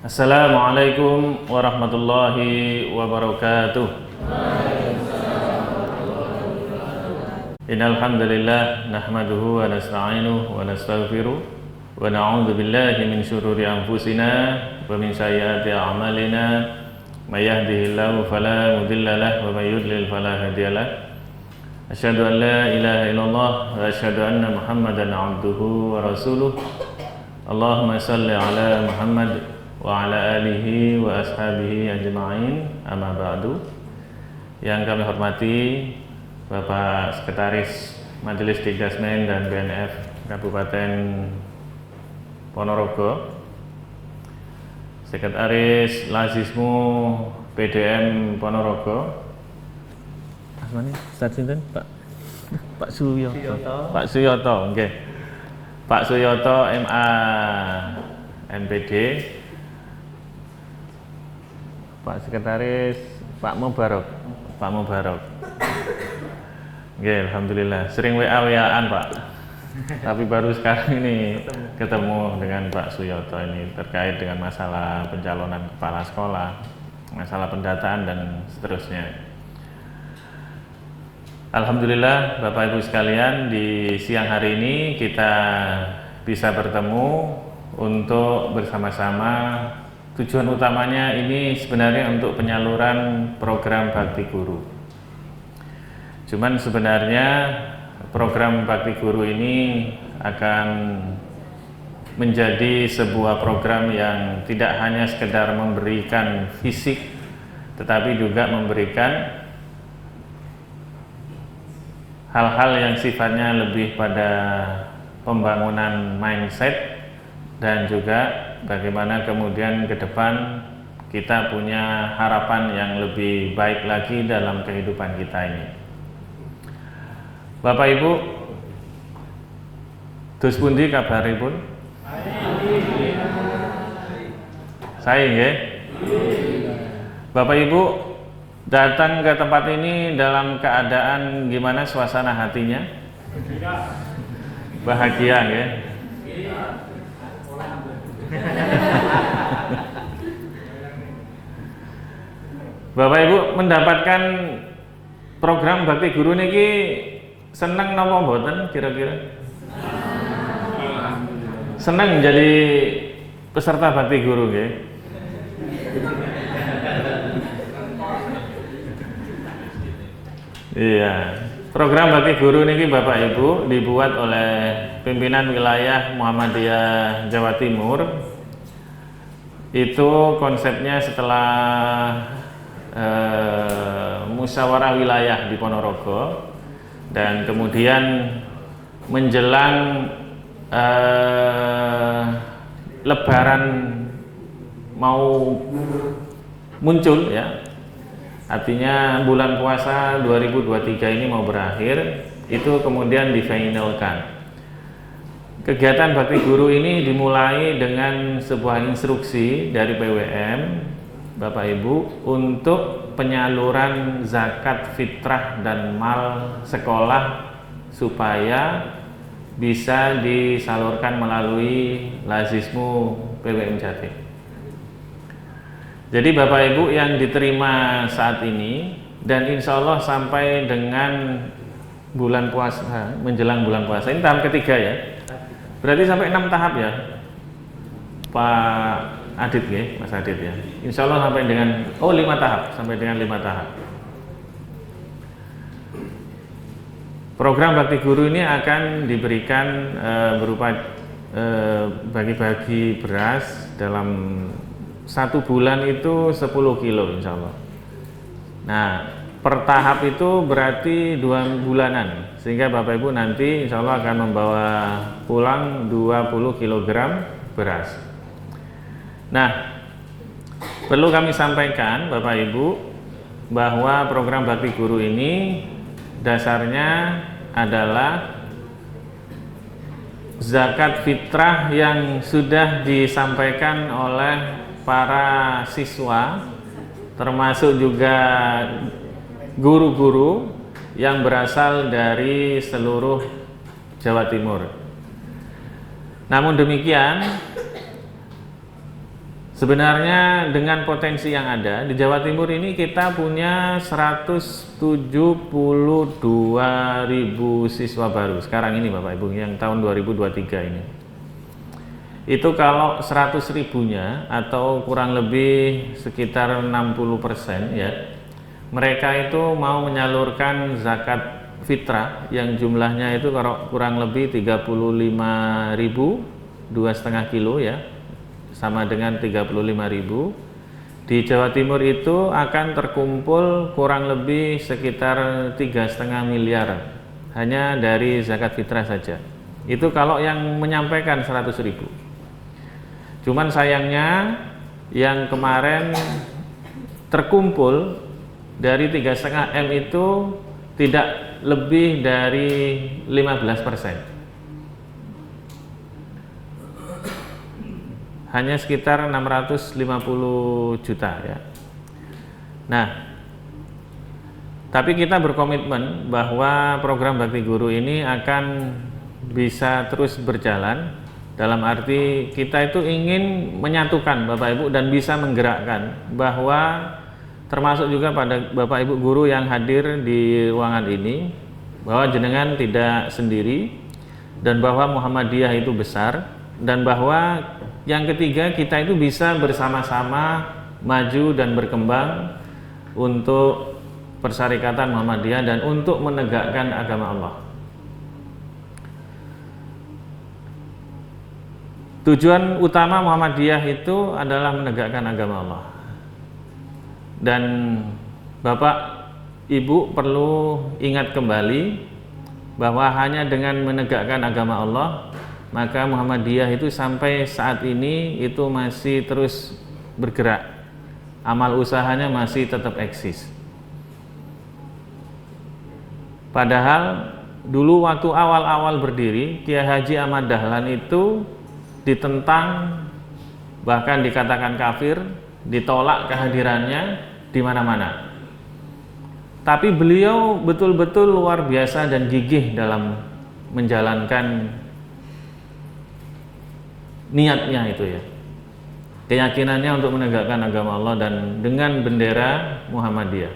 Assalamualaikum warahmatullahi wabarakatuh. Innal hamdalillah nahmaduhu wa nasta'inuhu wa nastaghfiruh wa na'udzu billahi min shururi anfusina wa min sayyiati a'malina may yahdihillahu fala mudilla lahu wa may yudlil fala hadiya lahu. Asyhadu an la ilaha illallah wa asyhadu anna Muhammadan 'abduhu wa rasuluh. Allahumma shalli ala Muhammad wa ala alihi wa ashabihi ajma'in, amma ba'du. Yang kami hormati Bapak Sekretaris Majelis Dikdasmen dan BNF Kabupaten Ponorogo, Sekretaris Lazismu PDM Ponorogo, Ustaz sinten? Pak Suyoto. Pak Suyoto, nggih. Pak Suyoto MA NPD, Pak Sekretaris Pak Mubarok. Nggih, alhamdulillah. Sering WA-WA-an, Pak. Tapi baru sekarang ini ketemu dengan Pak Suyoto ini terkait dengan masalah pencalonan kepala sekolah, masalah pendataan dan seterusnya. Alhamdulillah, Bapak Ibu sekalian, di siang hari ini kita bisa bertemu untuk bersama-sama. Tujuan utamanya ini sebenarnya untuk penyaluran program Bakti Guru. Cuman sebenarnya program Bakti Guru ini akan menjadi sebuah program yang tidak hanya sekedar memberikan fisik, tetapi juga memberikan hal-hal yang sifatnya lebih pada pembangunan mindset dan juga bagaimana kemudian ke depan kita punya harapan yang lebih baik lagi dalam kehidupan kita ini. Bapak Ibu, dus pundi kabaripun? Saya nggih. Bapak Ibu datang ke tempat ini dalam keadaan gimana suasana hatinya? Bahagia nggih. Bapak Ibu mendapatkan program Bakti Guru niki seneng napa mboten kira-kira? Seneng jadi peserta Bakti Guru nggih. Iya, program Bakti Guru niki Bapak Ibu dibuat oleh pimpinan wilayah Muhammadiyah Jawa Timur. Itu konsepnya setelah musyawarah wilayah di Ponorogo, dan kemudian menjelang Lebaran mau muncul ya, artinya bulan puasa 2023 ini mau berakhir, itu kemudian difinalkan. Kegiatan Bakti Guru ini dimulai dengan sebuah instruksi dari PWM, Bapak Ibu, untuk penyaluran zakat fitrah dan mal sekolah supaya bisa disalurkan melalui Lazismu PWM Jatim. Jadi Bapak Ibu yang diterima saat ini, dan insya Allah sampai dengan bulan puasa, menjelang bulan puasa, ini tahap ketiga ya, berarti sampai 6 tahap ya Pak Adit ya, Mas Adit ya. Insya Allah sampai dengan 5 tahap, sampai dengan 5 tahap. Program Bakti Guru ini akan diberikan berupa bagi-bagi beras dalam 1 bulan itu 10 kilo insya Allah. Nah, per tahap itu berarti 2 bulanan, sehingga Bapak Ibu nanti insya Allah akan membawa pulang 20 kg beras. Nah, perlu kami sampaikan Bapak Ibu bahwa program Bakti Guru ini dasarnya adalah zakat fitrah yang sudah disampaikan oleh para siswa, termasuk juga guru-guru yang berasal dari seluruh Jawa Timur. Namun demikian, Sebenarnya dengan potensi yang ada di Jawa Timur ini kita punya 172.000 siswa baru sekarang ini Bapak Ibu, yang tahun 2023 ini. Itu kalau 100 ribunya atau kurang lebih sekitar 60% ya, mereka itu mau menyalurkan zakat fitrah yang jumlahnya itu kurang lebih 35.000, 2,5 kilo ya, sama dengan 35.000. Di Jawa Timur itu akan terkumpul kurang lebih sekitar 3,5 miliar hanya dari zakat fitrah saja. Itu kalau yang menyampaikan 100.000. Cuman sayangnya yang kemarin terkumpul dari 3,5 M itu tidak lebih dari 15%. Hanya sekitar 650 juta ya. Nah, tapi kita berkomitmen bahwa program Bakti Guru ini akan bisa terus berjalan, dalam arti kita itu ingin menyatukan Bapak Ibu dan bisa menggerakkan, bahwa termasuk juga pada Bapak Ibu guru yang hadir di ruangan ini, bahwa jenengan tidak sendiri dan bahwa Muhammadiyah itu besar, dan bahwa yang ketiga kita itu bisa bersama-sama maju dan berkembang untuk Persyarikatan Muhammadiyah dan untuk menegakkan agama Allah. Tujuan utama Muhammadiyah itu adalah menegakkan agama Allah. Dan Bapak Ibu perlu ingat kembali bahwa hanya dengan menegakkan agama Allah, maka Muhammadiyah itu sampai saat ini itu masih terus bergerak. Amal usahanya masih tetap eksis. Padahal dulu waktu awal-awal berdiri, Kiai Haji Ahmad Dahlan itu ditentang, bahkan dikatakan kafir, ditolak kehadirannya di mana-mana. Tapi beliau betul-betul luar biasa dan gigih dalam menjalankan niatnya itu ya, keyakinannya untuk menegakkan agama Allah dan dengan bendera Muhammadiyah.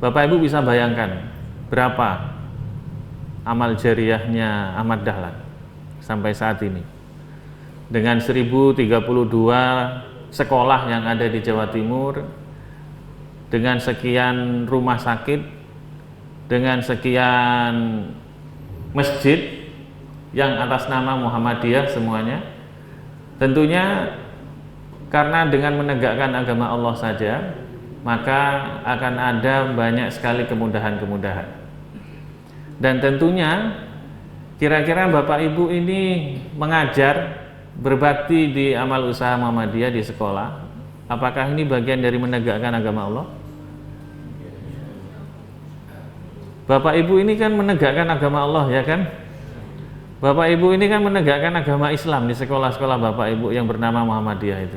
Bapak Ibu bisa bayangkan berapa amal jariyahnya Ahmad Dahlan sampai saat ini, dengan 1032 sekolah yang ada di Jawa Timur, dengan sekian rumah sakit, dengan sekian masjid yang atas nama Muhammadiyah semuanya. Tentunya karena dengan menegakkan agama Allah saja, maka akan ada banyak sekali kemudahan-kemudahan. Dan tentunya kira-kira Bapak Ibu ini mengajar, berbakti di amal usaha Muhammadiyah di sekolah, apakah ini bagian dari menegakkan agama Allah? Bapak Ibu ini kan menegakkan agama Allah ya kan? Bapak Ibu ini kan menegakkan agama Islam di sekolah-sekolah Bapak Ibu yang bernama Muhammadiyah itu.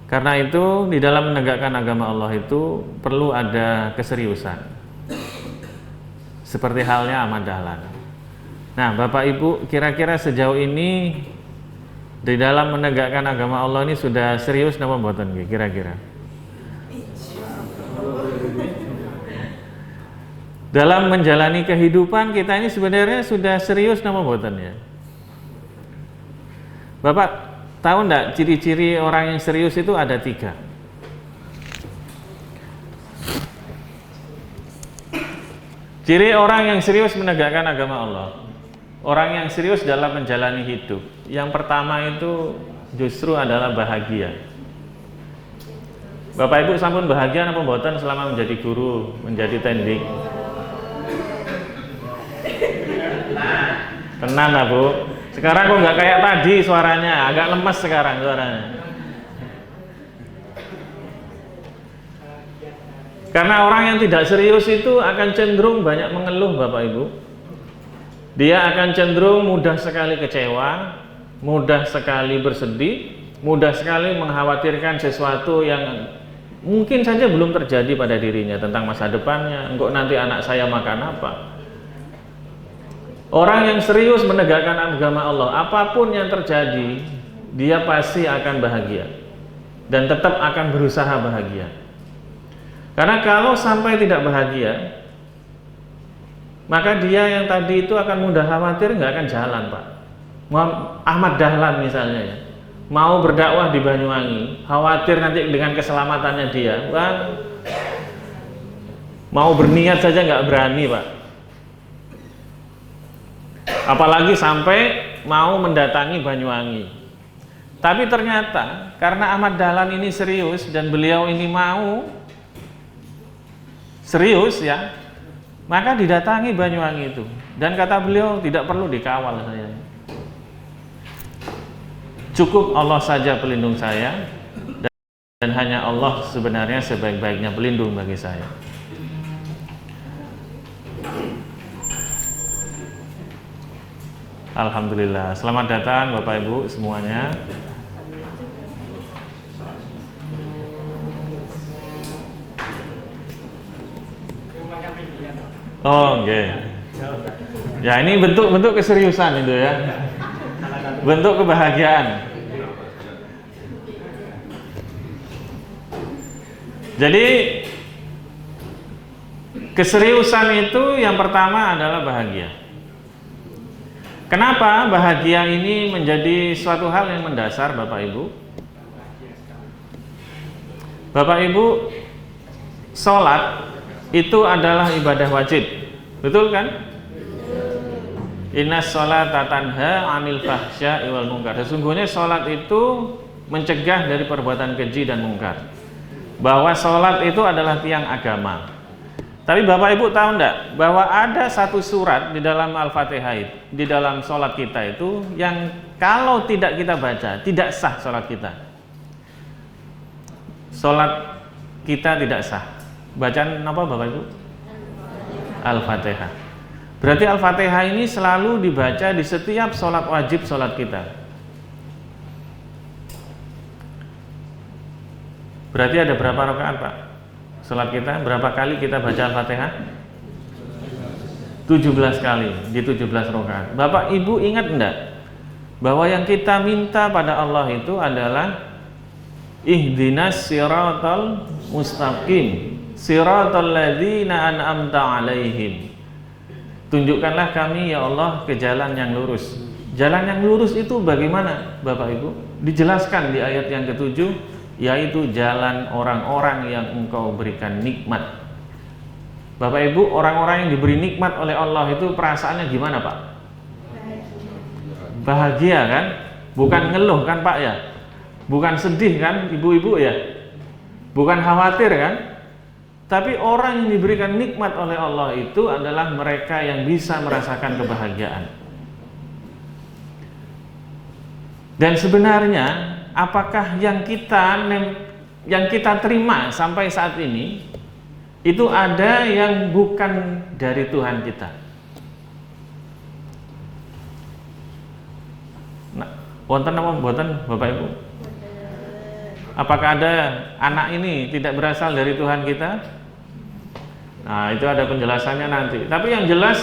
Karena itu di dalam menegakkan agama Allah itu perlu ada keseriusan, seperti halnya Ahmad Dahlan. Nah Bapak Ibu, kira-kira sejauh ini di dalam menegakkan agama Allah ini sudah serius napa mboten kira-kira? Dalam menjalani kehidupan kita ini sebenarnya sudah serius napa mboten ya? Bapak tahu enggak ciri-ciri orang yang serius itu ada 3. Ciri orang yang serius menegakkan agama Allah, orang yang serius dalam menjalani hidup, yang pertama itu justru adalah bahagia. Bapak Ibu sampun bahagia napa mboten selama menjadi guru, menjadi tendik? Tenang lah Bu, sekarang kok nggak kayak tadi suaranya, agak lemes sekarang suaranya. Karena orang yang tidak serius itu akan cenderung banyak mengeluh Bapak Ibu. Dia akan cenderung mudah sekali kecewa, mudah sekali bersedih, mudah sekali mengkhawatirkan sesuatu yang mungkin saja belum terjadi pada dirinya, tentang masa depannya, engkau nanti anak saya makan apa. Orang yang serius menegakkan agama Allah, apapun yang terjadi dia pasti akan bahagia dan tetap akan berusaha bahagia. Karena kalau sampai tidak bahagia, maka dia yang tadi itu akan mudah khawatir, nggak akan jalan, Pak. Ahmad Dahlan misalnya ya, mau berdakwah di Banyuwangi, khawatir nanti dengan keselamatannya dia, Bang, mau berniat saja nggak berani, Pak. Apalagi sampai mau mendatangi Banyuwangi. Tapi ternyata karena Ahmad Dahlan ini serius dan beliau ini mau serius ya, maka didatangi Banyuwangi itu. Dan kata beliau, tidak perlu dikawal saya, cukup Allah saja pelindung saya, dan hanya Allah sebenarnya sebaik-baiknya pelindung bagi saya. Alhamdulillah. Selamat datang Bapak Ibu semuanya. Oh, oke. Ya, ini bentuk keseriusan itu ya. Bentuk kebahagiaan. Jadi keseriusan itu yang pertama adalah bahagia. Kenapa bahagia ini menjadi suatu hal yang mendasar, Bapak Ibu? Bapak Ibu, sholat itu adalah ibadah wajib, betul kan? Inna sholata tanha 'anil fahsya'i wal munkar. Sesungguhnya sholat itu mencegah dari perbuatan keji dan mungkar. Bahwa sholat itu adalah tiang agama. Tapi Bapak Ibu tahu enggak bahwa ada satu surat di dalam Al-Fatihah, di dalam sholat kita itu, yang kalau tidak kita baca tidak sah sholat kita. Sholat kita tidak sah. Bacaan apa Bapak Ibu? Al-Fatihah. Berarti Al-Fatihah ini selalu dibaca di setiap sholat wajib sholat kita. Berarti ada berapa rakaat, Pak? Sholat kita berapa kali kita baca Al-Fatihah? 17 kali di 17 rakaat. Bapak Ibu ingat enggak bahwa yang kita minta pada Allah itu adalah ihdinas siratal mustaqim, siratal ladzina an'amta 'alaihim. Tunjukkanlah kami ya Allah ke jalan yang lurus. Jalan yang lurus itu bagaimana Bapak Ibu? Dijelaskan di ayat yang ke-7, yaitu jalan orang-orang yang Engkau berikan nikmat. Bapak Ibu, orang-orang yang diberi nikmat oleh Allah itu perasaannya gimana, Pak? Bahagia kan? Bukan ngeluh kan, Pak ya? Bukan sedih kan, ibu-ibu ya? Bukan khawatir kan? Tapi orang yang diberikan nikmat oleh Allah itu adalah mereka yang bisa merasakan kebahagiaan. Dan sebenarnya apakah yang kita terima sampai saat ini itu ada yang bukan dari Tuhan kita? Nah, wonten apa mboten Bapak Ibu? Apakah ada anak ini tidak berasal dari Tuhan kita? Nah, itu ada penjelasannya nanti. Tapi yang jelas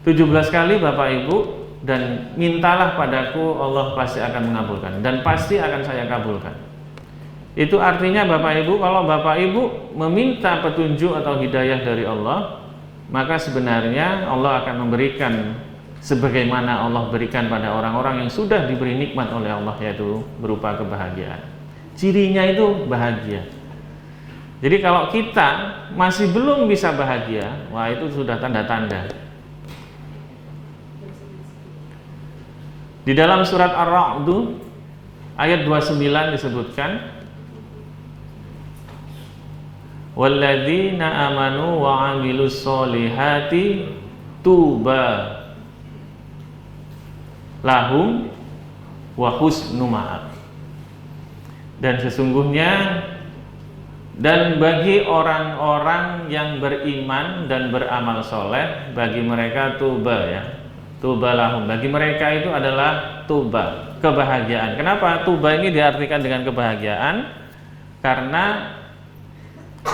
17 kali Bapak Ibu, dan mintalah padaku, Allah pasti akan mengabulkan, dan pasti akan saya kabulkan. Itu artinya Bapak Ibu, kalau Bapak Ibu meminta petunjuk atau hidayah dari Allah, maka sebenarnya Allah akan memberikan sebagaimana Allah berikan pada orang-orang yang sudah diberi nikmat oleh Allah, yaitu berupa kebahagiaan. Cirinya itu bahagia. Jadi kalau kita masih belum bisa bahagia, wah itu sudah tanda-tanda. Di dalam surat Ar-Ra'd ayat 29 disebutkan, walladzina amanu wa 'amilus solihati tuba lahum wa husnu ma'ab. Dan sesungguhnya, dan bagi orang-orang yang beriman dan beramal soleh, bagi mereka tuba ya, tuba lahum, bagi mereka itu adalah tuba, kebahagiaan. Kenapa tuba ini diartikan dengan kebahagiaan? Karena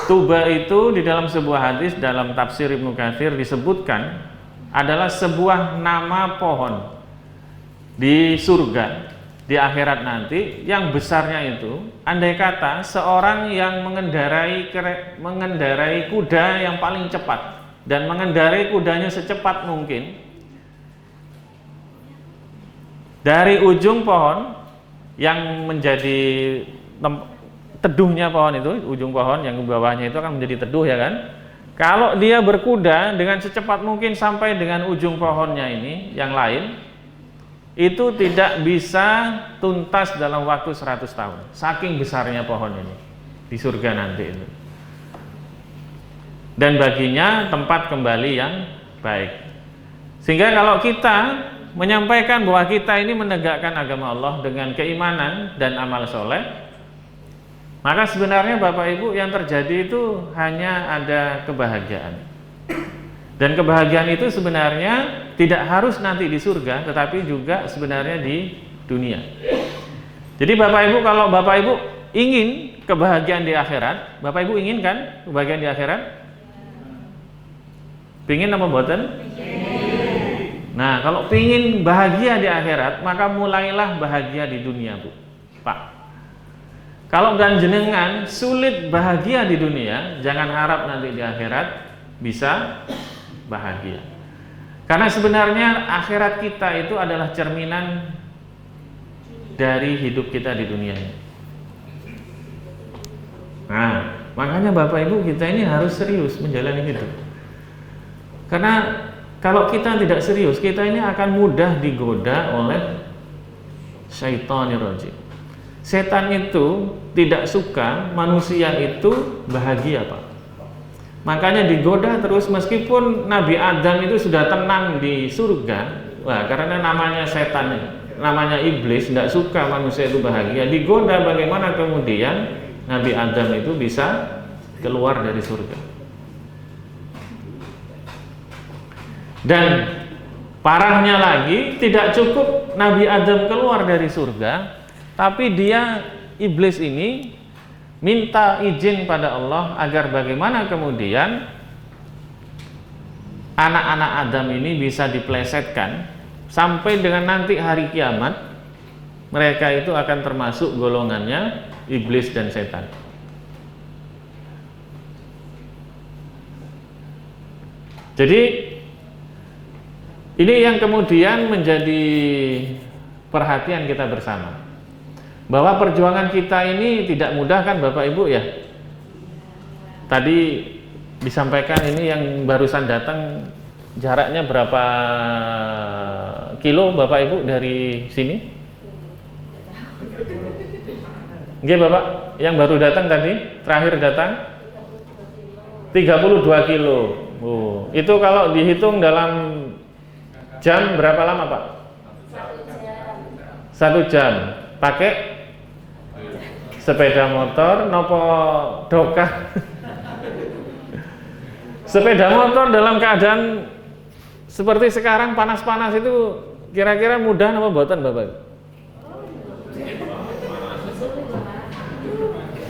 tuba itu di dalam sebuah hadis dalam tafsir Ibnu Katsir disebutkan adalah sebuah nama pohon di surga di akhirat nanti yang besarnya itu, andai kata seorang yang mengendarai kuda yang paling cepat dan mengendarai kudanya secepat mungkin dari ujung pohon yang menjadi teduhnya pohon itu, ujung pohon yang ke bawahnya itu akan menjadi teduh ya kan. Kalau dia berkuda dengan secepat mungkin sampai dengan ujung pohonnya ini yang lain, itu tidak bisa tuntas dalam waktu 100 tahun. Saking besarnya pohon ini di surga nanti itu. Dan baginya tempat kembali yang baik. Sehingga kalau kita menyampaikan bahwa kita ini menegakkan agama Allah dengan keimanan dan amal soleh, maka sebenarnya Bapak Ibu yang terjadi itu hanya ada kebahagiaan. Dan kebahagiaan itu sebenarnya tidak harus nanti di surga, tetapi juga sebenarnya di dunia. Jadi Bapak Ibu, kalau Bapak Ibu ingin kebahagiaan di akhirat, Bapak Ibu ingin kan kebahagiaan di akhirat? Pingin apa mboten? Nah, kalau pingin bahagia di akhirat, maka mulailah bahagia di dunia, Bu, Pak. Kalau jenengan sulit bahagia di dunia, jangan harap nanti di akhirat bisa bahagia. Karena sebenarnya akhirat kita itu adalah cerminan dari hidup kita di dunia ini. Nah, makanya Bapak Ibu kita ini harus serius menjalani hidup. Karena kalau kita tidak serius, kita ini akan mudah digoda oleh syaitanir rajim. Setan itu tidak suka manusia itu bahagia, Pak. Makanya digoda terus, meskipun Nabi Adam itu sudah tenang di surga. Wah, karena namanya setan, namanya iblis, tidak suka manusia itu bahagia. Digoda bagaimana kemudian Nabi Adam itu bisa keluar dari surga. Dan parahnya lagi, tidak cukup Nabi Adam keluar dari surga, tapi dia, iblis ini, minta izin pada Allah agar bagaimana kemudian anak-anak Adam ini bisa diplesetkan sampai dengan nanti hari kiamat mereka itu akan termasuk golongannya iblis dan setan. Jadi ini yang kemudian menjadi perhatian kita bersama, bahwa perjuangan kita ini tidak mudah kan Bapak Ibu ya. Tadi disampaikan ini yang barusan datang jaraknya berapa kilo Bapak Ibu dari sini? Oke Bapak, yang baru datang tadi, terakhir datang 32 kilo. Oh, itu kalau dihitung dalam jam berapa lama Pak? 1 jam. Pakai sepeda motor nopo doka? Sepeda motor dalam keadaan seperti sekarang panas-panas itu kira-kira mudah nopo mboten Bapak?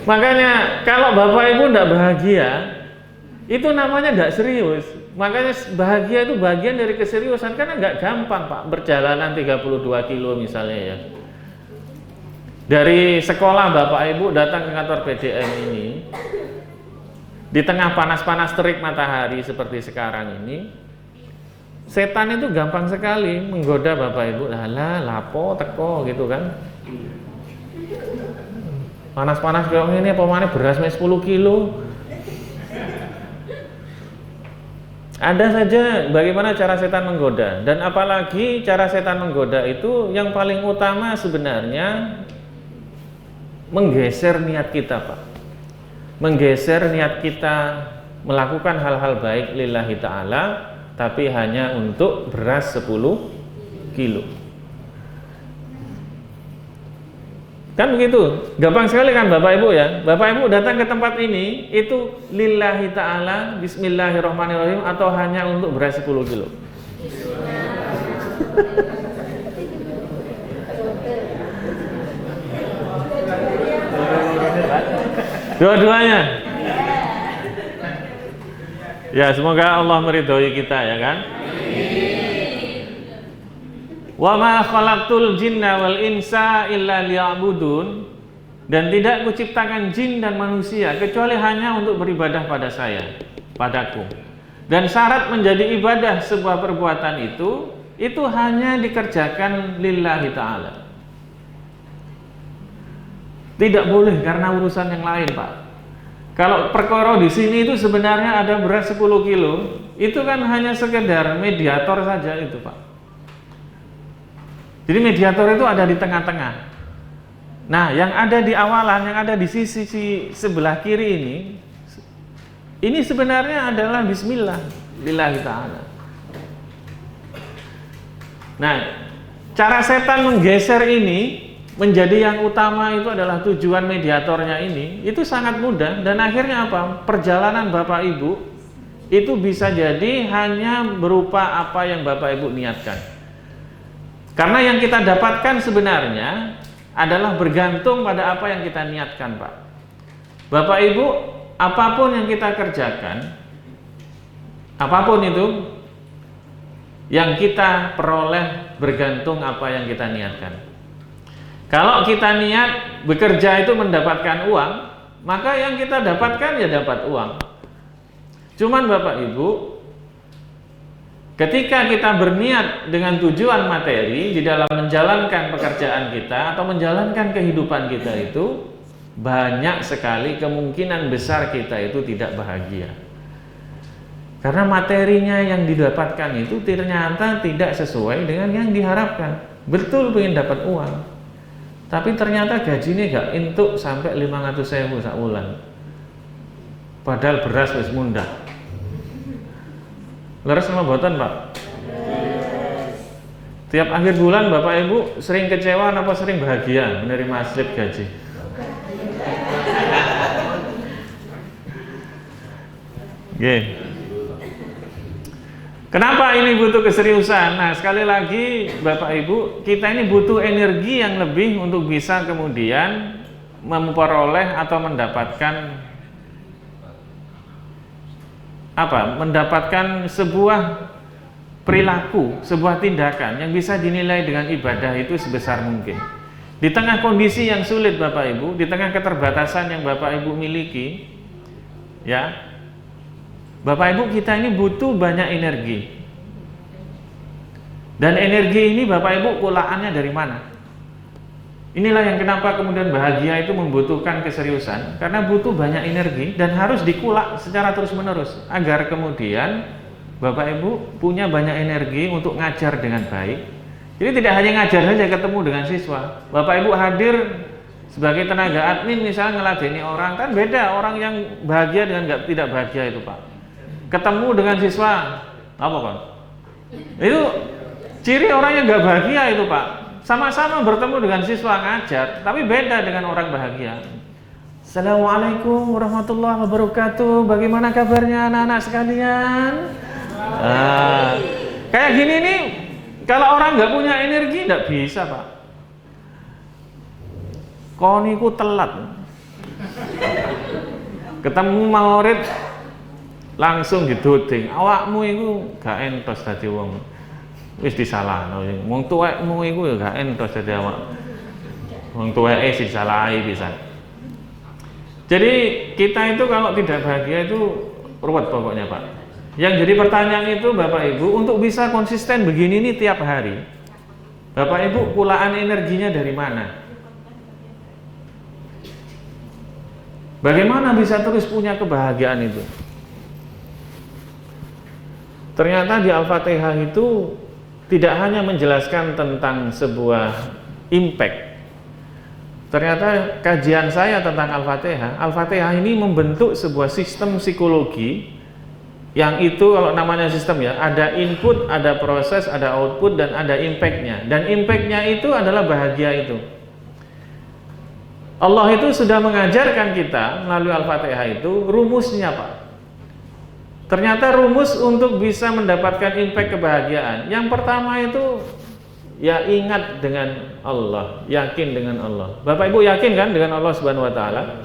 Makanya kalau Bapak Ibu tidak bahagia, itu namanya tidak serius. Makanya bahagia itu bagian dari keseriusan, karena nggak gampang Pak berjalanan 32 kilo misalnya ya. Dari sekolah Bapak Ibu datang ke kantor PDM ini di tengah panas-panas terik matahari seperti sekarang ini, setan itu gampang sekali menggoda Bapak Ibu. Lah lapo teko gitu kan. Panas-panas kayak ini apa mana beras 10 kilo. Ada saja bagaimana cara setan menggoda, dan apalagi cara setan menggoda itu yang paling utama sebenarnya menggeser niat kita Pak. Menggeser niat kita melakukan hal-hal baik lillahi ta'ala, tapi hanya untuk beras 10 kilo. Kan begitu, gampang sekali kan Bapak Ibu ya. Bapak Ibu datang ke tempat ini, itu lillahi ta'ala, bismillahirrahmanirrahim, atau hanya untuk beras 10 kilo? Dua-duanya. Ya, semoga Allah meridhoi kita ya kan. Wa ma khalaqtul jinna wal insa illa liya'budun, dan tidak kuciptakan jin dan manusia kecuali hanya untuk beribadah pada saya, padaku. Dan syarat menjadi ibadah sebuah perbuatan itu hanya dikerjakan lillahi ta'ala. Tidak boleh karena urusan yang lain, Pak. Kalau perkara di sini itu sebenarnya ada berat 10 kilo, itu kan hanya sekedar mediator saja itu, Pak. Jadi mediator itu ada di tengah-tengah. Nah, yang ada di awalan, yang ada di sisi sebelah kiri ini sebenarnya adalah bismillah lillahi ta'ala. Nah, cara setan menggeser ini menjadi yang utama itu adalah tujuan mediatornya ini, itu sangat mudah, dan akhirnya apa? Perjalanan Bapak Ibu itu bisa jadi hanya berupa apa yang Bapak Ibu niatkan. Karena yang kita dapatkan sebenarnya adalah bergantung pada apa yang kita niatkan, Pak. Bapak Ibu, apapun yang kita kerjakan, apapun itu yang kita peroleh bergantung apa yang kita niatkan. Kalau kita niat bekerja itu mendapatkan uang, maka yang kita dapatkan ya dapat uang. Cuman Bapak Ibu, ketika kita berniat dengan tujuan materi di dalam menjalankan pekerjaan kita atau menjalankan kehidupan kita itu, banyak sekali kemungkinan besar kita itu tidak bahagia. Karena materinya yang didapatkan itu ternyata tidak sesuai dengan yang diharapkan. Betul pengen dapat uang, tapi ternyata gajinya gak entuk sampai 500.000 sakulan. Padahal beras wis mundak. Leres sama boten, Pak? Tiap akhir bulan Bapak Ibu sering kecewa apa sering bahagia menerima slip gaji? Oke. Kenapa ini butuh keseriusan? Nah, sekali lagi Bapak Ibu, kita ini butuh energi yang lebih untuk bisa kemudian memperoleh atau mendapatkan mendapatkan sebuah perilaku, sebuah tindakan yang bisa dinilai dengan ibadah itu sebesar mungkin. Di tengah kondisi yang sulit Bapak Ibu, di tengah keterbatasan yang Bapak Ibu miliki, ya, Bapak Ibu kita ini butuh banyak energi. Dan energi ini Bapak Ibu kulaannya dari mana? Inilah yang kenapa kemudian bahagia itu membutuhkan keseriusan, karena butuh banyak energi dan harus dikulak secara terus-menerus agar kemudian Bapak Ibu punya banyak energi untuk ngajar dengan baik. Jadi tidak hanya ngajar saja ketemu dengan siswa. Bapak Ibu hadir sebagai tenaga admin misalnya ngeladeni orang, kan beda orang yang bahagia dengan tidak bahagia itu, Pak. Ketemu dengan siswa, apa Pak? Itu ciri orang yang nggak bahagia itu, Pak. Sama-sama bertemu dengan siswa ngajar, tapi beda dengan orang bahagia. Assalamualaikum warahmatullahi wabarakatuh. Bagaimana kabarnya anak-anak sekalian? Kayak gini nih, kalau orang nggak punya energi nggak bisa, Pak. Koniku telat. Ketemu murid langsung didoding. Awakmu itu gak entos dadi wong. Wis disalahno. Wong tuwekmu iku ya gak entos dadi awak. Wong tuweke disalahi pisan. Jadi kita itu kalau tidak bahagia itu ruwet pokoknya, Pak. Yang jadi pertanyaan itu Bapak Ibu, untuk bisa konsisten begini nih tiap hari, Bapak Ibu kulaan energinya dari mana? Bagaimana bisa terus punya kebahagiaan itu? Ternyata di Al-Fatihah itu tidak hanya menjelaskan tentang sebuah impact. Ternyata kajian saya tentang Al-Fatihah ini membentuk sebuah sistem psikologi yang itu kalau namanya sistem ya, ada input, ada proses, ada output, dan ada impactnya. Dan impactnya itu adalah bahagia itu. Allah itu sudah mengajarkan kita melalui Al-Fatihah itu rumusnya, Pak. Ternyata rumus untuk bisa mendapatkan impact kebahagiaan, yang pertama itu ya ingat dengan Allah, yakin dengan Allah. Bapak Ibu yakin kan dengan Allah Subhanahu wa taala?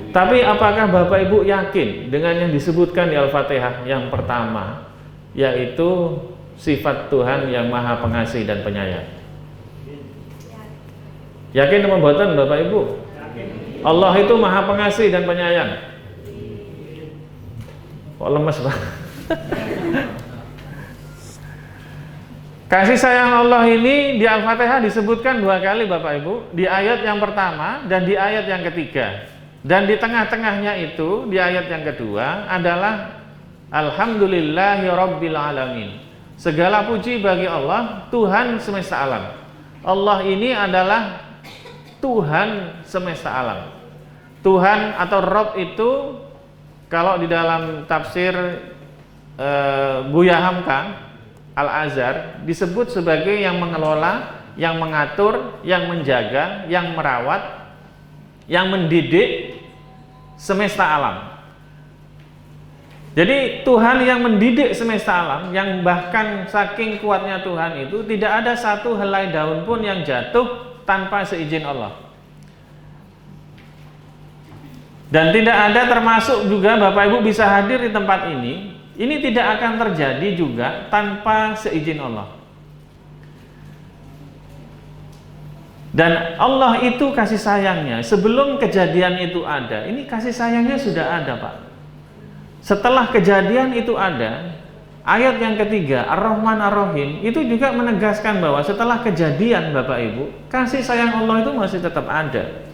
Tapi apakah Bapak Ibu yakin dengan yang disebutkan di Al-Fatihah yang pertama, yaitu sifat Tuhan yang Maha Pengasih dan Penyayang? Yakin apa mboten Bapak Ibu? Allah itu Maha Pengasih dan Penyayang. Kok lemes Pak? Kasih sayang Allah ini di Al-Fatihah disebutkan 2 kali Bapak Ibu, di ayat yang pertama dan di ayat yang ketiga. Dan di tengah-tengahnya itu, di ayat yang kedua adalah Alhamdulillahi Rabbil Alamin. Segala puji bagi Allah, Tuhan semesta alam. Allah ini adalah Tuhan semesta alam. Tuhan atau Rabb itu kalau di dalam tafsir Buya Hamka Al-Azhar disebut sebagai yang mengelola, yang mengatur, yang menjaga, yang merawat, yang mendidik semesta alam. Jadi Tuhan yang mendidik semesta alam, yang bahkan saking kuatnya Tuhan itu tidak ada satu helai daun pun yang jatuh tanpa seizin Allah. Dan tidak ada termasuk juga Bapak Ibu bisa hadir di tempat ini tidak akan terjadi juga tanpa seizin Allah. Dan Allah itu kasih sayangnya sebelum kejadian itu ada. Ini kasih sayangnya sudah ada Pak. Setelah kejadian itu ada, ayat yang ketiga Ar-Rahman Ar-Rahim itu juga menegaskan bahwa setelah kejadian Bapak Ibu, kasih sayang Allah itu masih tetap ada.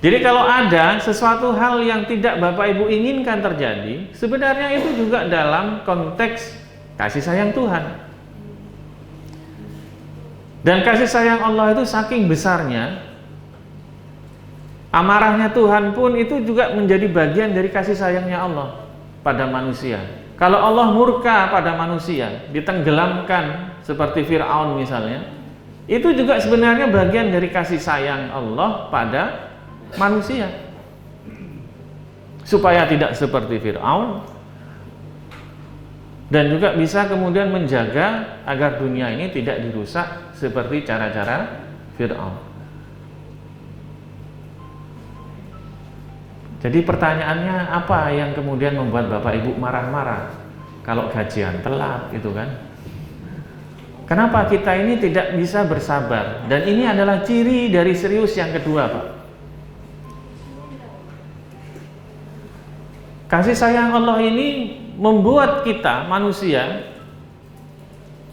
Jadi kalau ada sesuatu hal yang tidak Bapak Ibu inginkan terjadi, sebenarnya itu juga dalam konteks kasih sayang Tuhan. Dan kasih sayang Allah itu saking besarnya, amarahnya Tuhan pun itu juga menjadi bagian dari kasih sayangnya Allah pada manusia. Kalau Allah murka pada manusia, ditenggelamkan seperti Fir'aun misalnya, itu juga sebenarnya bagian dari kasih sayang Allah pada manusia, supaya tidak seperti Fir'aun, dan juga bisa kemudian menjaga agar dunia ini tidak dirusak seperti cara-cara Fir'aun. Jadi pertanyaannya, apa yang kemudian membuat Bapak Ibu marah-marah kalau gajian telat itu kan? Kenapa kita ini tidak bisa bersabar? Dan ini adalah ciri dari serius yang kedua Pak. Kasih sayang Allah ini membuat kita manusia,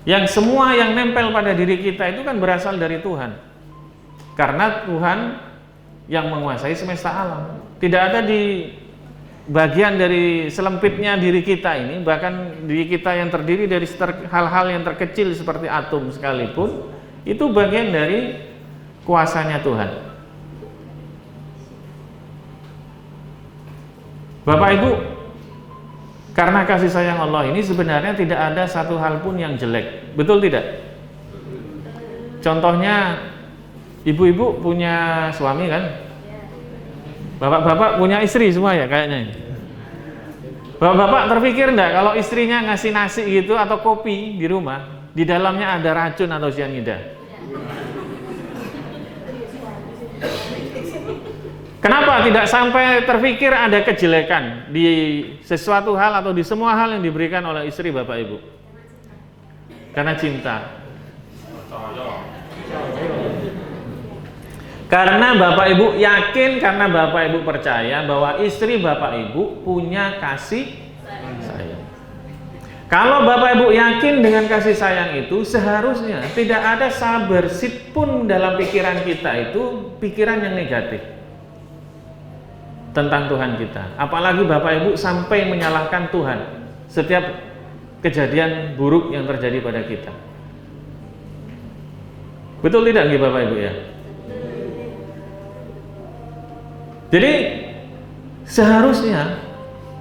yang semua yang nempel pada diri kita itu kan berasal dari Tuhan. Karena Tuhan yang menguasai semesta alam. Tidak ada di bagian dari selempitnya diri kita ini, bahkan diri kita yang terdiri dari hal-hal yang terkecil seperti atom sekalipun, itu bagian dari kuasanya Tuhan. Bapak Ibu, karena kasih sayang Allah ini sebenarnya tidak ada satu hal pun yang jelek. Betul tidak? Contohnya, ibu-ibu punya suami kan? Bapak-bapak punya istri semua ya kayaknya. Bapak-bapak terpikir enggak kalau istrinya ngasih nasi gitu atau kopi di rumah, di dalamnya ada racun atau cyanida? Kenapa tidak sampai terpikir ada kejelekan di sesuatu hal atau di semua hal yang diberikan oleh istri Bapak Ibu? Karena cinta. Karena Bapak Ibu yakin, karena Bapak Ibu percaya bahwa istri Bapak Ibu punya kasih sayang. Kalau Bapak Ibu yakin dengan kasih sayang itu, seharusnya tidak ada sabersit pun dalam pikiran kita itu pikiran yang negatif tentang Tuhan kita. Apalagi Bapak Ibu sampai menyalahkan Tuhan setiap kejadian buruk yang terjadi pada kita. Betul tidak nih Bapak Ibu ya? Jadi seharusnya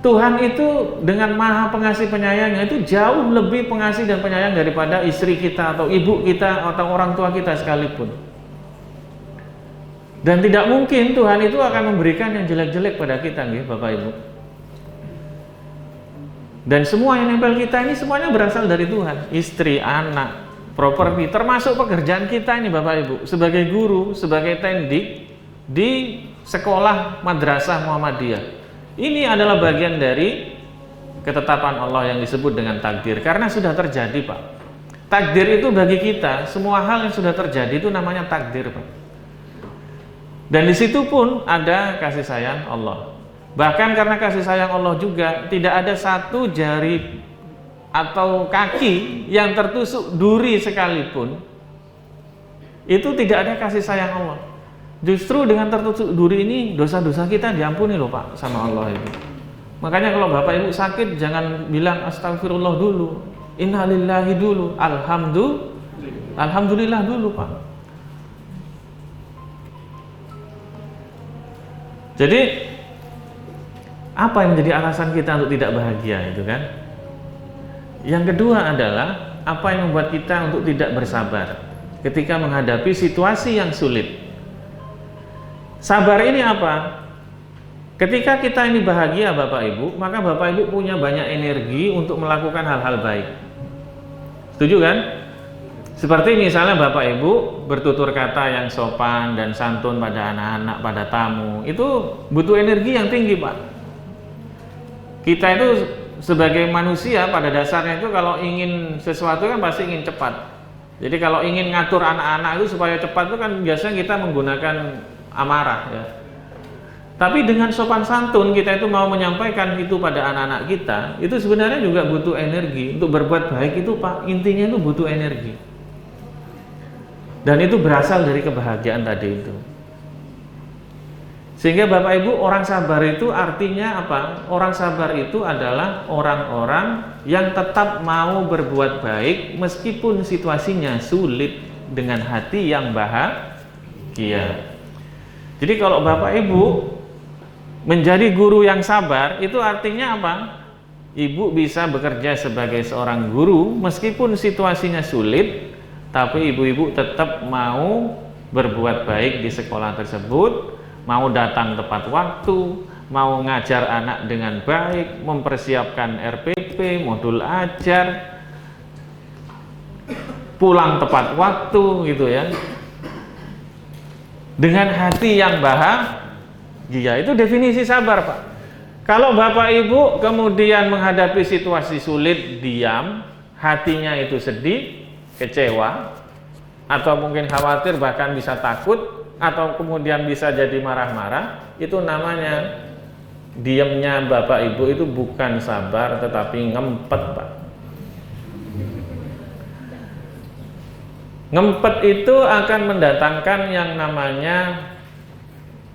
Tuhan itu dengan Maha Pengasih Penyayangnya itu jauh lebih pengasih dan penyayang daripada istri kita atau ibu kita atau orang tua kita sekalipun. Dan tidak mungkin Tuhan itu akan memberikan yang jelek-jelek pada kita nih Bapak Ibu. Dan semua yang nempel kita ini semuanya berasal dari Tuhan. Istri, anak, properti, termasuk pekerjaan kita ini Bapak Ibu, sebagai guru, sebagai tendik di sekolah madrasah Muhammadiyah. Ini adalah bagian dari ketetapan Allah yang disebut dengan takdir, karena sudah terjadi, Pak. Takdir itu bagi kita, semua hal yang sudah terjadi itu namanya takdir, Pak. Dan di situ pun ada kasih sayang Allah. Bahkan karena kasih sayang Allah juga, tidak ada satu jari atau kaki yang tertusuk duri sekalipun, itu tidak ada kasih sayang Allah. Justru dengan tertusuk duri ini, dosa-dosa kita diampuni loh, Pak, sama Allah itu. Makanya kalau Bapak Ibu sakit, jangan bilang astagfirullah dulu, innalillahi dulu, alhamdulillah dulu, Pak. Jadi apa yang menjadi alasan kita untuk tidak bahagia itu kan? Yang kedua adalah apa yang membuat kita untuk tidak bersabar ketika menghadapi situasi yang sulit. Sabar ini apa? Ketika kita ini bahagia Bapak Ibu, maka Bapak Ibu punya banyak energi untuk melakukan hal-hal baik. Setuju kan? Seperti misalnya Bapak Ibu bertutur kata yang sopan dan santun pada anak-anak, pada tamu, itu butuh energi yang tinggi, Pak. Kita itu sebagai manusia pada dasarnya itu kalau ingin sesuatu kan pasti ingin cepat. Jadi kalau ingin ngatur anak-anak itu supaya cepat itu kan biasanya kita menggunakan amarah ya. Tapi dengan sopan santun kita itu mau menyampaikan itu pada anak-anak kita, itu sebenarnya juga butuh energi. Untuk berbuat baik itu, Pak, intinya itu butuh energi. Dan itu berasal dari kebahagiaan tadi itu. Sehingga Bapak Ibu, orang sabar itu artinya apa? Orang sabar itu adalah orang-orang yang tetap mau berbuat baik meskipun situasinya sulit, dengan hati yang bahagia. Jadi kalau Bapak Ibu menjadi guru yang sabar, itu artinya apa? Ibu bisa bekerja sebagai seorang guru meskipun situasinya sulit, tapi ibu-ibu tetap mau berbuat baik di sekolah tersebut, mau datang tepat waktu, mau ngajar anak dengan baik, mempersiapkan RPP, modul ajar, pulang tepat waktu gitu ya. Dengan hati yang bahagia, itu definisi sabar, Pak. Kalau Bapak Ibu kemudian menghadapi situasi sulit, diam, hatinya itu sedih, kecewa, atau mungkin khawatir, bahkan bisa takut, atau kemudian bisa jadi marah-marah, itu namanya diamnya Bapak Ibu itu bukan sabar tetapi ngempet, Pak. Ngempet itu akan mendatangkan yang namanya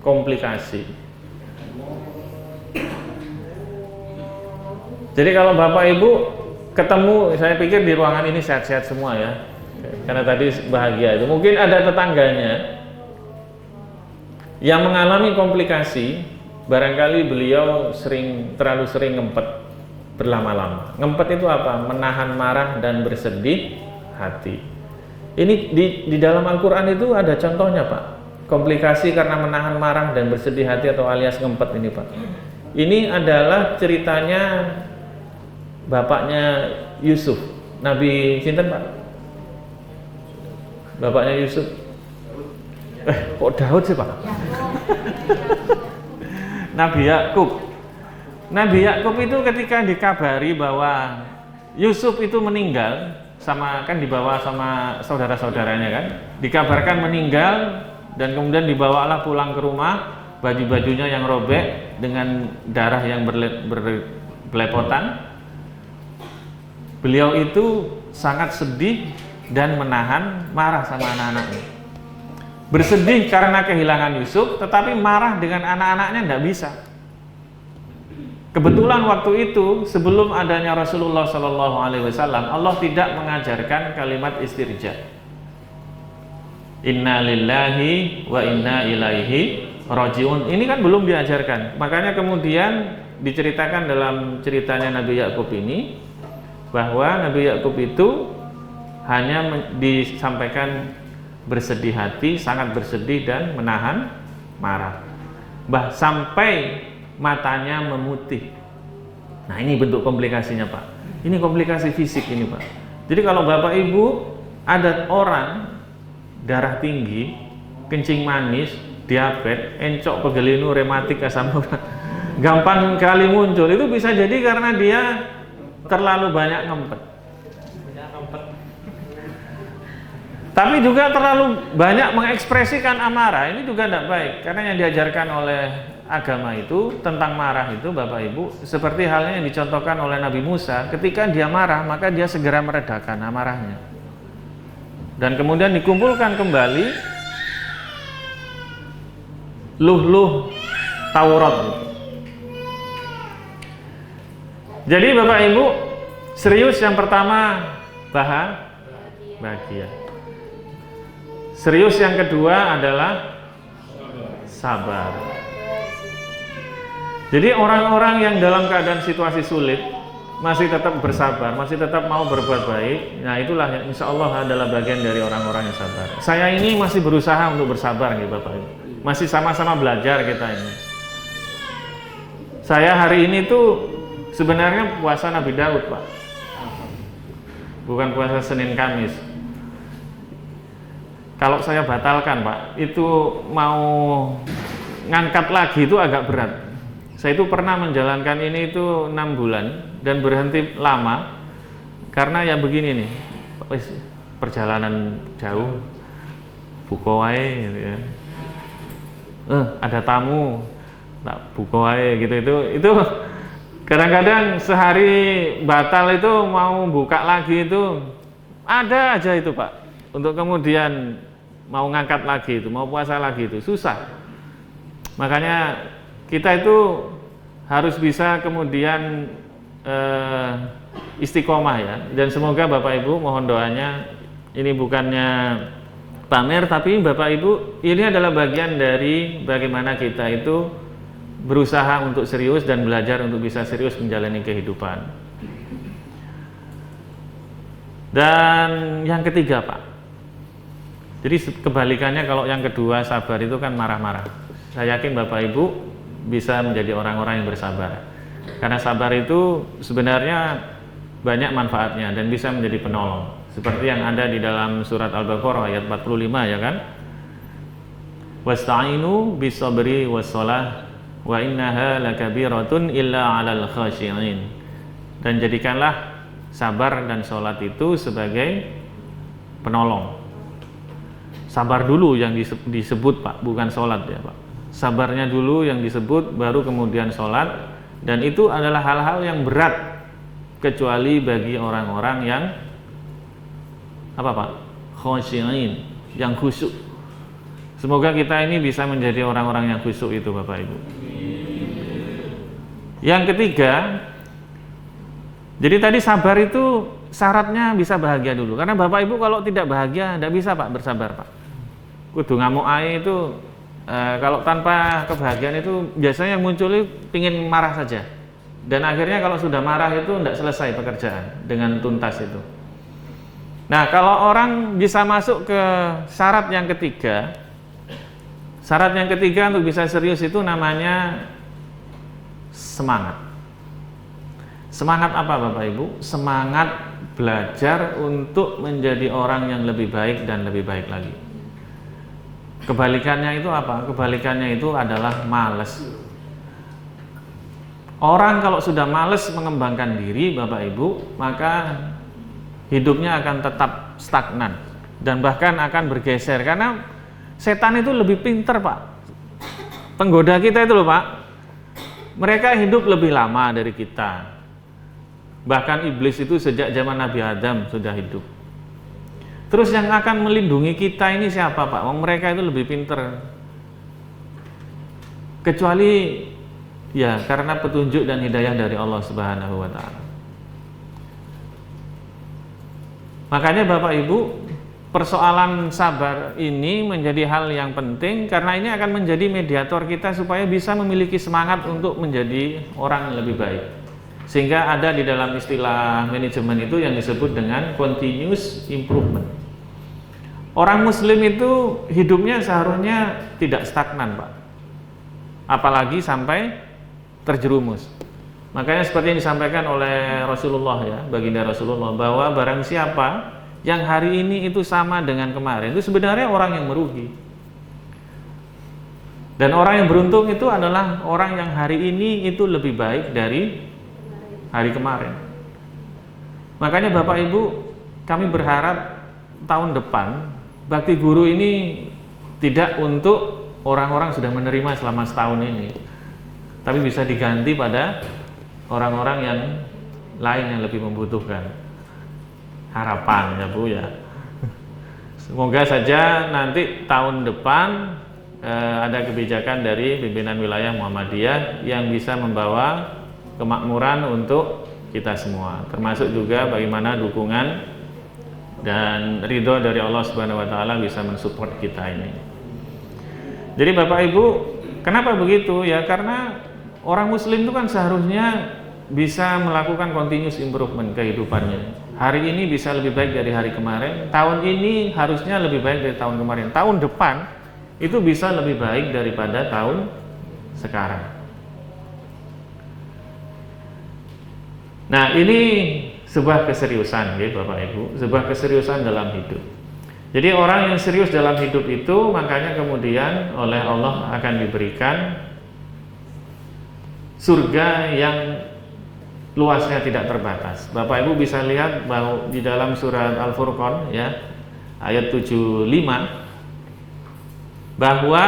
komplikasi. Jadi kalau Bapak Ibu ketemu, saya pikir di ruangan ini sehat-sehat semua ya, karena tadi bahagia itu. Mungkin ada tetangganya yang mengalami komplikasi, barangkali beliau terlalu sering ngempet berlama-lama. Ngempet itu apa? Menahan marah dan bersedih hati. Ini di dalam Al-Quran itu ada contohnya, Pak. Komplikasi karena menahan marah dan bersedih hati atau alias ngempet ini, Pak. Ini adalah ceritanya bapaknya Yusuf, Nabi sinten, Pak? Bapaknya Yusuf. Kok Daud sih, Pak? Nabi Yakub. Nabi Yakub itu ketika dikabari bahwa Yusuf itu meninggal, kan dibawa sama saudara-saudaranya kan, dikabarkan meninggal, dan kemudian dibawalah pulang ke rumah, baju-bajunya yang robek dengan darah yang berlepotan. Beliau itu sangat sedih dan menahan marah sama anak-anaknya. Bersedih karena kehilangan Yusuf, tetapi marah dengan anak-anaknya tidak bisa. Kebetulan waktu itu sebelum adanya Rasulullah SAW, Allah tidak mengajarkan kalimat istirja. Inna lillahi wa inna ilaihi rajiun. Ini kan belum diajarkan. Makanya kemudian diceritakan dalam ceritanya Nabi Yakub ini, bahwa Nabi Yakub itu hanya disampaikan bersedih hati, sangat bersedih dan menahan marah, sampai matanya memutih. Nah, ini bentuk komplikasinya, Pak. Ini komplikasi fisik ini, Pak. Jadi kalau Bapak Ibu ada orang darah tinggi, kencing manis, diabetes, encok, pegelinu, rematik, asam urat, gampang kali muncul itu bisa jadi karena dia terlalu banyak ngempet. Tapi juga terlalu banyak mengekspresikan amarah, ini juga tidak baik. Karena yang diajarkan oleh agama itu tentang marah itu Bapak Ibu, seperti halnya yang dicontohkan oleh Nabi Musa, ketika dia marah maka dia segera meredakan amarahnya. Dan kemudian dikumpulkan kembali luh-luh Taurat. Jadi Bapak Ibu, serius yang pertama bahagia. Serius yang kedua adalah sabar. Jadi orang-orang yang dalam keadaan situasi sulit masih tetap bersabar, masih tetap mau berbuat baik, nah itulah yang insya Allah adalah bagian dari orang-orang yang sabar. Saya ini masih berusaha untuk bersabar nih Bapak Ibu. Masih sama-sama belajar kita ini. Saya hari ini tuh sebenarnya puasa Nabi Daud Pak, bukan puasa Senin Kamis. Kalau saya batalkan Pak, itu mau ngangkat lagi itu agak berat. Saya itu pernah menjalankan ini itu 6 bulan dan berhenti lama karena ya begini nih, perjalanan jauh, buka wae gitu ya. Ada tamu, tak buka wae gitu itu kadang-kadang sehari batal itu mau buka lagi itu ada aja itu Pak. Untuk kemudian mau ngangkat lagi itu, mau puasa lagi itu susah. Makanya kita itu harus bisa kemudian istiqomah ya. Dan semoga Bapak Ibu mohon doanya, ini bukannya pamer tapi Bapak Ibu ini adalah bagian dari bagaimana kita itu berusaha untuk serius dan belajar untuk bisa serius menjalani kehidupan. Dan yang ketiga Pak, jadi kebalikannya kalau yang kedua sabar itu kan marah-marah. Saya yakin Bapak Ibu bisa menjadi orang-orang yang bersabar. Karena sabar itu sebenarnya banyak manfaatnya dan bisa menjadi penolong. Seperti yang ada di dalam surat Al-Baqarah ayat 45 ya kan. Wasta'inu bis-sabri was-shalah wa innaha lakabiratun illa 'alal khashi'in. Dan jadikanlah sabar dan sholat itu sebagai penolong. Sabar dulu yang disebut Pak, bukan sholat ya Pak. Sabarnya dulu yang disebut, baru kemudian sholat. Dan itu adalah hal-hal yang berat, kecuali bagi orang-orang yang apa Pak? Khashi'in, yang khusyuk. Semoga kita ini bisa menjadi orang-orang yang khusyuk itu Bapak Ibu. Yang ketiga, jadi tadi sabar itu syaratnya bisa bahagia dulu. Karena Bapak Ibu kalau tidak bahagia, tidak bisa Pak bersabar Pak. Kudu ngamuk ae itu kalau tanpa kebahagiaan itu biasanya yang muncul itu pingin marah saja. Dan akhirnya kalau sudah marah itu tidak selesai pekerjaan dengan tuntas itu. Nah kalau orang bisa masuk ke syarat yang ketiga, syarat yang ketiga untuk bisa serius itu namanya semangat. Semangat apa Bapak Ibu? Semangat belajar untuk menjadi orang yang lebih baik dan lebih baik lagi. Kebalikannya itu apa? Kebalikannya itu adalah malas. Orang kalau sudah malas mengembangkan diri Bapak Ibu, maka hidupnya akan tetap stagnan dan bahkan akan bergeser karena setan itu lebih pintar Pak. Penggoda kita itu loh Pak. Mereka hidup lebih lama dari kita. Bahkan iblis itu sejak zaman Nabi Adam sudah hidup. Terus yang akan melindungi kita ini siapa Pak? Mereka itu lebih pintar. Kecuali ya karena petunjuk dan hidayah dari Allah Subhanahu wa taala. Makanya Bapak Ibu, persoalan sabar ini menjadi hal yang penting karena ini akan menjadi mediator kita supaya bisa memiliki semangat untuk menjadi orang yang lebih baik. Sehingga ada di dalam istilah manajemen itu yang disebut dengan continuous improvement. Orang muslim itu hidupnya seharusnya tidak stagnan Pak, apalagi sampai terjerumus. Makanya seperti yang disampaikan oleh Rasulullah ya, baginda Rasulullah, bahwa barang siapa yang hari ini itu sama dengan kemarin, itu sebenarnya orang yang merugi. Dan orang yang beruntung itu adalah orang yang hari ini itu lebih baik dari hari kemarin. Makanya Bapak Ibu, kami berharap tahun depan bakti guru ini tidak untuk orang-orang sudah menerima selama setahun ini, tapi bisa diganti pada orang-orang yang lain yang lebih membutuhkan. Harapan ya Bu ya. Semoga saja nanti tahun depan ada kebijakan dari pimpinan wilayah Muhammadiyah yang bisa membawa kemakmuran untuk kita semua, termasuk juga bagaimana dukungan dan ridho dari Allah Subhanahu wa taala bisa mensupport kita ini. Jadi Bapak Ibu, kenapa begitu ya? Karena orang muslim itu kan seharusnya bisa melakukan continuous improvement kehidupannya. Hari ini bisa lebih baik dari hari kemarin, tahun ini harusnya lebih baik dari tahun kemarin, tahun depan itu bisa lebih baik daripada tahun sekarang. Nah, ini sebuah keseriusan ya Bapak Ibu, sebuah keseriusan dalam hidup. Jadi orang yang serius dalam hidup itu makanya kemudian oleh Allah akan diberikan surga yang luasnya tidak terbatas. Bapak Ibu bisa lihat bahwa di dalam surat Al-Furqan ya ayat 75 bahwa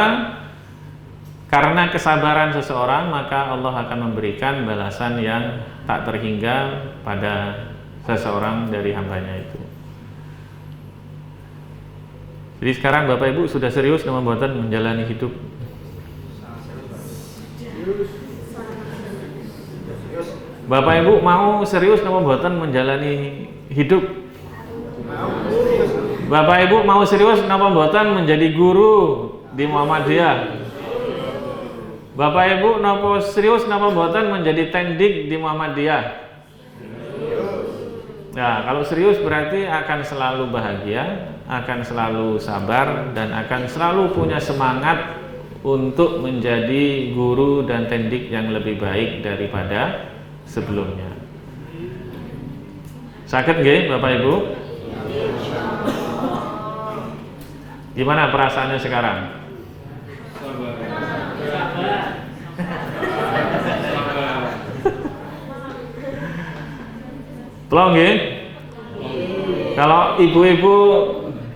karena kesabaran seseorang maka Allah akan memberikan balasan yang tak terhingga pada seseorang dari hambanya itu. Jadi sekarang Bapak Ibu sudah serius membuatan menjalani hidup. Bapak Ibu mau serius membuatan menjalani hidup. Bapak Ibu mau serius membuatan menjadi guru di Muhammadiyah. Bapak Ibu napa serius napa mboten menjadi tendik di Muhammadiyah? Nah, kalau serius berarti akan selalu bahagia, akan selalu sabar, dan akan selalu punya semangat untuk menjadi guru dan tendik yang lebih baik daripada sebelumnya. Sakit nggih Bapak Ibu? Gimana perasaannya sekarang? Tolong nggih. Kalau ibu-ibu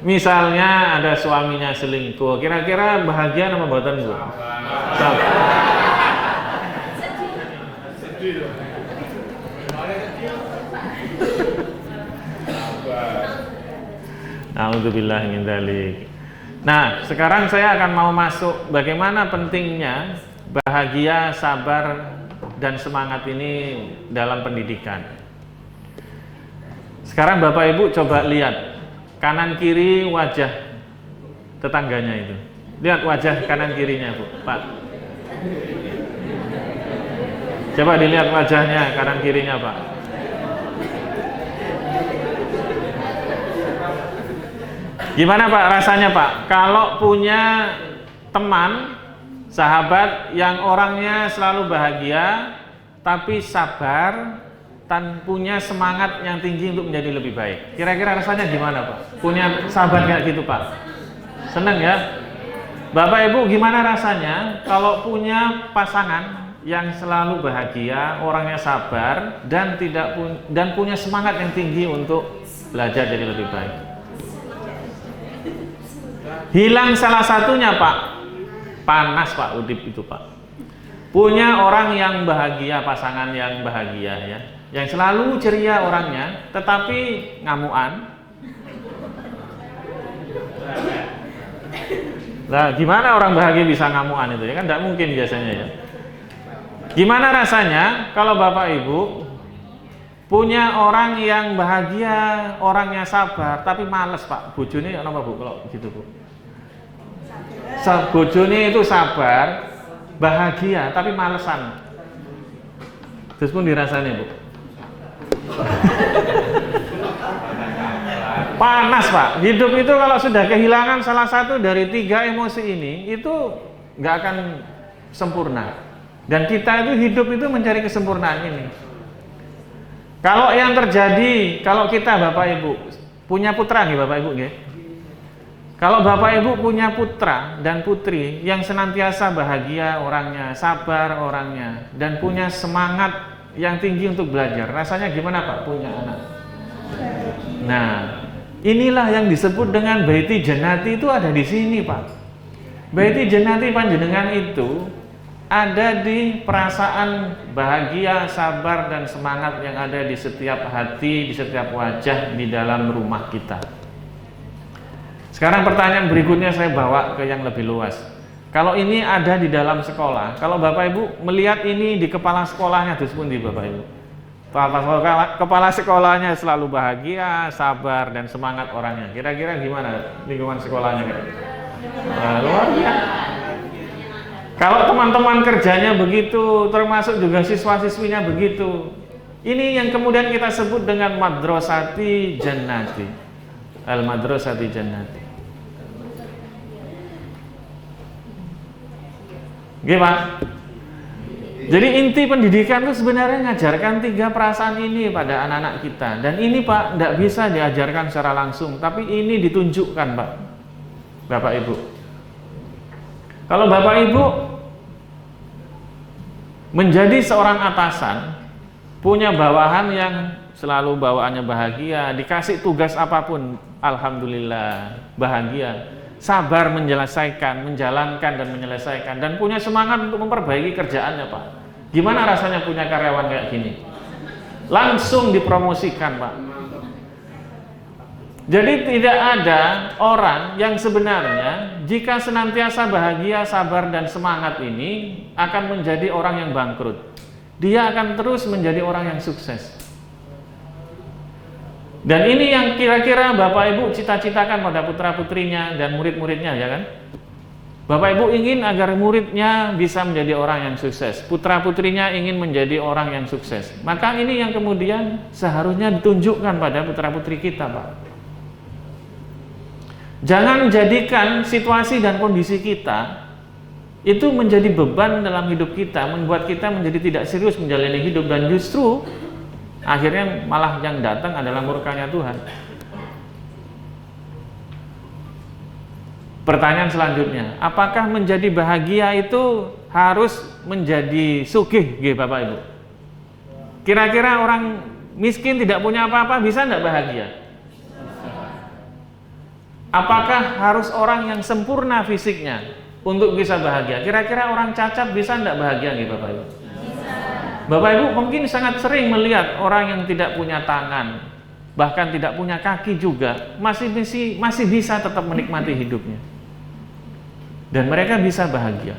misalnya ada suaminya selingkuh, kira-kira bahagia apa mboten Bu? A'udzubillahi min dzalik. Nah, sekarang saya akan mau masuk bagaimana pentingnya bahagia, sabar, dan semangat ini dalam pendidikan. Sekarang Bapak Ibu coba lihat kanan kiri wajah tetangganya itu. Lihat wajah kanan kirinya Bu, Pak. Coba dilihat wajahnya kanan kirinya Pak. Gimana Pak rasanya Pak? Kalau punya teman, sahabat yang orangnya selalu bahagia, tapi sabar dan punya semangat yang tinggi untuk menjadi lebih baik. Kira-kira rasanya gimana Pak? Punya sahabat kayak gitu Pak? Seneng ya? Bapak Ibu gimana rasanya kalau punya pasangan yang selalu bahagia, orangnya sabar dan punya semangat yang tinggi untuk belajar jadi lebih baik? Hilang salah satunya Pak, panas Pak udip itu Pak. Punya orang yang bahagia, pasangan yang bahagia ya, yang selalu ceria orangnya, tetapi ngamuan. Nah, gimana orang bahagia bisa ngamuan itu ya? Kan tidak mungkin biasanya ya. Gimana rasanya kalau Bapak Ibu punya orang yang bahagia, orangnya sabar, tapi males Pak. Bojone apa Bu kalau gitu Bu? Bojone itu sabar, bahagia, tapi malesan. Terus pun dirasanya Bu. Panas Pak. Hidup itu kalau sudah kehilangan salah satu dari 3 emosi ini, itu nggak akan sempurna. Dan kita itu hidup itu mencari kesempurnaan ini. Kalau yang terjadi, kalau kita Bapak Ibu punya putra nih Bapak Ibu nggih. Kalau Bapak Ibu punya putra dan putri yang senantiasa bahagia orangnya, sabar orangnya, dan punya semangat yang tinggi untuk belajar, rasanya gimana Pak punya anak? Nah, inilah yang disebut dengan baiti jannati, itu ada di sini Pak. Baiti jannati panjenengan itu ada di perasaan bahagia, sabar, dan semangat yang ada di setiap hati, di setiap wajah di dalam rumah kita. Sekarang pertanyaan berikutnya saya bawa ke yang lebih luas. Kalau ini ada di dalam sekolah, kalau Bapak Ibu melihat ini di kepala sekolahnya, terus pun di Bapak Ibu, kepala sekolahnya selalu bahagia, sabar, dan semangat orangnya, kira-kira gimana lingkungan sekolahnya? Luar biasa. Kalau teman-teman kerjanya begitu, termasuk juga siswa-siswinya begitu, ini yang kemudian kita sebut dengan madrasati jannati, al-madrasati jannati. Gimana? Jadi inti pendidikan itu sebenarnya mengajarkan 3 perasaan ini pada anak-anak kita. Dan ini Pak, tidak bisa diajarkan secara langsung, tapi ini ditunjukkan Pak, Bapak Ibu. Kalau Bapak Ibu menjadi seorang atasan, punya bawahan yang selalu bawaannya bahagia, dikasih tugas apapun, alhamdulillah bahagia, sabar menyelesaikan, menjalankan dan menyelesaikan, dan punya semangat untuk memperbaiki kerjaannya Pak. Gimana rasanya punya karyawan kayak gini? Langsung dipromosikan Pak. Jadi tidak ada orang yang sebenarnya jika senantiasa bahagia, sabar, dan semangat ini akan menjadi orang yang bangkrut. Dia akan terus menjadi orang yang sukses. Dan ini yang kira-kira Bapak Ibu cita-citakan pada putra-putrinya dan murid-muridnya, ya kan? Bapak Ibu ingin agar muridnya bisa menjadi orang yang sukses, putra-putrinya ingin menjadi orang yang sukses. Maka ini yang kemudian seharusnya ditunjukkan pada putra-putri kita, Pak. Jangan jadikan situasi dan kondisi kita itu menjadi beban dalam hidup kita, membuat kita menjadi tidak serius menjalani hidup, dan justru akhirnya malah yang datang adalah murkanya Tuhan. Pertanyaan selanjutnya, apakah menjadi bahagia itu harus menjadi sugih, Bapak Ibu? Kira-kira orang miskin tidak punya apa-apa bisa tidak bahagia? Apakah harus orang yang sempurna fisiknya untuk bisa bahagia? Kira-kira orang cacat bisa tidak bahagia, Bapak Ibu? Bapak Ibu mungkin sangat sering melihat orang yang tidak punya tangan, bahkan tidak punya kaki juga, masih bisa tetap menikmati hidupnya. Dan mereka bisa bahagia.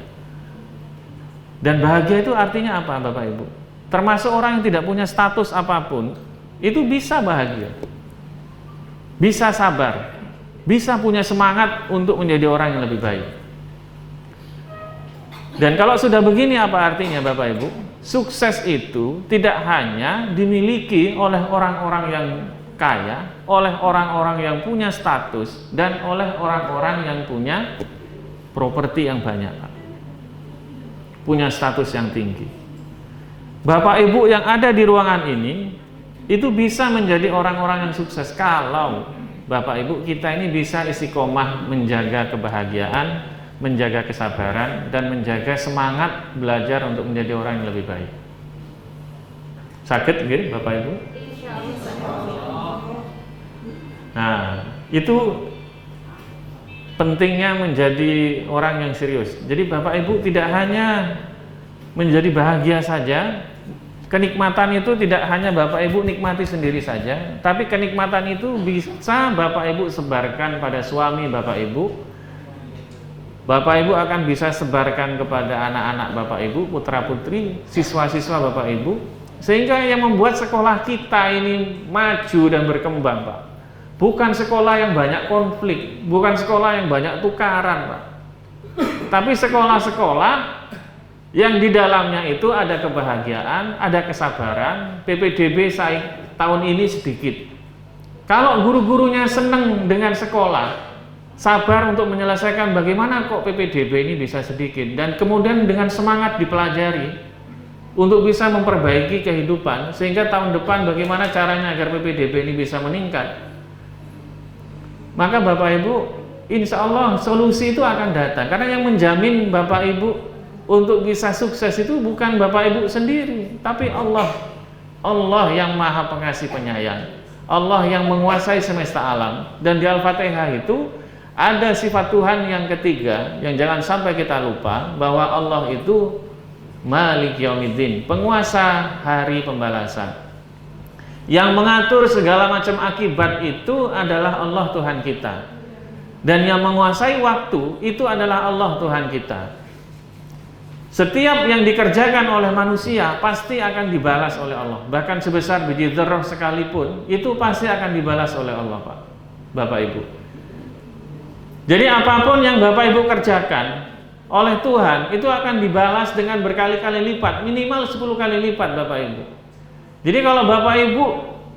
Dan bahagia itu artinya apa Bapak Ibu? Termasuk orang yang tidak punya status apapun, itu bisa bahagia. Bisa sabar, bisa punya semangat untuk menjadi orang yang lebih baik. Dan kalau sudah begini apa artinya Bapak Ibu? Sukses itu tidak hanya dimiliki oleh orang-orang yang kaya, oleh orang-orang yang punya status, dan oleh orang-orang yang punya properti yang banyak, punya status yang tinggi. Bapak Ibu yang ada di ruangan ini itu bisa menjadi orang-orang yang sukses kalau Bapak Ibu kita ini bisa istiqomah menjaga kebahagiaan, menjaga kesabaran, dan menjaga semangat belajar untuk menjadi orang yang lebih baik. Sakit gitu Bapak Ibu? Nah, itu pentingnya menjadi orang yang serius. Jadi Bapak Ibu tidak hanya menjadi bahagia saja, kenikmatan itu tidak hanya Bapak Ibu nikmati sendiri saja, tapi kenikmatan itu bisa Bapak Ibu sebarkan pada suami Bapak Ibu. Bapak Ibu akan bisa sebarkan kepada anak-anak Bapak Ibu, putra-putri, siswa-siswa Bapak Ibu, sehingga yang membuat sekolah kita ini maju dan berkembang, Pak. Bukan sekolah yang banyak konflik, bukan sekolah yang banyak tukaran, Pak. Tapi sekolah-sekolah yang di dalamnya itu ada kebahagiaan, ada kesabaran. PPDB tahun ini sedikit. Kalau guru-gurunya senang dengan sekolah, sabar untuk menyelesaikan bagaimana kok PPDB ini bisa sedikit, dan kemudian dengan semangat dipelajari untuk bisa memperbaiki kehidupan, sehingga tahun depan bagaimana caranya agar PPDB ini bisa meningkat. Maka Bapak Ibu, insya Allah solusi itu akan datang. Karena yang menjamin Bapak Ibu untuk bisa sukses itu bukan Bapak Ibu sendiri, tapi Allah. Allah yang maha pengasih penyayang, Allah yang menguasai semesta alam. Dan di Al-Fatihah itu ada sifat Tuhan yang ketiga yang jangan sampai kita lupa, bahwa Allah itu Malik Yaumiddin, penguasa hari pembalasan. Yang mengatur segala macam akibat itu adalah Allah Tuhan kita. Dan yang menguasai waktu itu adalah Allah Tuhan kita. Setiap yang dikerjakan oleh manusia pasti akan dibalas oleh Allah. Bahkan sebesar biji dzarrah sekalipun itu pasti akan dibalas oleh Allah, Pak, Bapak Ibu. Jadi apapun yang Bapak Ibu kerjakan oleh Tuhan itu akan dibalas dengan berkali-kali lipat, minimal 10 kali lipat, Bapak Ibu. Jadi kalau Bapak Ibu